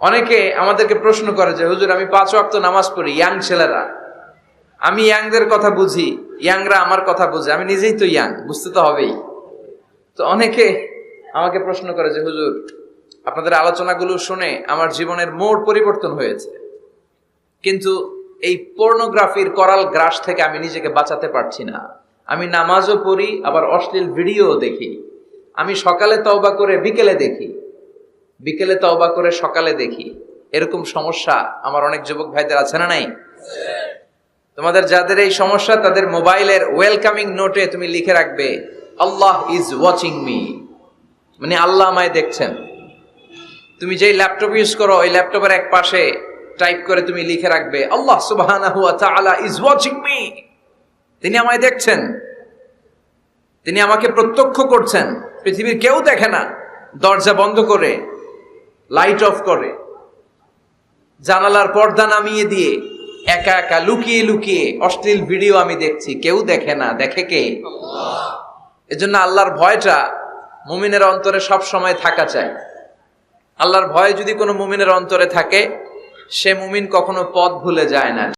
অনেকে আমাদেরকে প্রশ্ন করে যে হুজুর আমি 5 ওয়াক্ত নামাজ পড়ি, ইয়াং ছেলেরা, আমি ইয়াংদের কথা বুঝি, ইয়াংরা আমার কথা বুঝে, আমি নিজেই তো ইয়াং, বুঝতে তো হবেই। তো অনেকে আমাকে প্রশ্ন করে যে হুজুর আপনাদের আলোচনাগুলো শুনে আমার জীবনের মোড় পরিবর্তন হয়েছে, কিন্তু এই পর্নোগ্রাফির করাল গ্রাস থেকে আমি নিজেকে বাঁচাতে পারছি না। আমি নামাজও পড়ি, আবার অশ্লীল ভিডিও দেখি। আমি সকালে তওবা করে বিকেলে দেখি, বিকেলে তওবা করে সকালে দেখি। এরকম সমস্যা আমার অনেক যুবক ভাইদের আছে না নাই? তোমাদের যাদের এই সমস্যা তাদের মোবাইলের ওয়েলকামিং নোটে তুমি লিখে রাখবে আল্লাহ ইজ ওয়াচিং মি, মানে আল্লাহ আমায় দেখছেন। তুমি যেই ল্যাপটপ ইউজ করো ওই ল্যাপটপের এক পাশে টাইপ করে তুমি লিখে রাখবে আল্লাহ সুবহানাহু ওয়া তাআলা ইজ ওয়াচিং মি, তিনি আমায় দেখছেন, তিনি আমাকে প্রত্যক্ষ করছেন। পৃথিবীর কেউ দেখে না, দরজা বন্ধ করে, লাইট অফ করে, জানালার পর্দা নামিয়ে দিয়ে একা একা লুকিয়ে লুকিয়ে অশ্লীল ভিডিও আমি দেখছি, কেউ দেখে না, দেখে কে? আল্লাহ। এজন্য আল্লাহর ভয়টা মুমিনের অন্তরে সব সময় থাকা চাই। আল্লাহর ভয় যদি কোনো মুমিনের অন্তরে থাকে, সে মুমিন কখনো পথ ভুলে যায় না।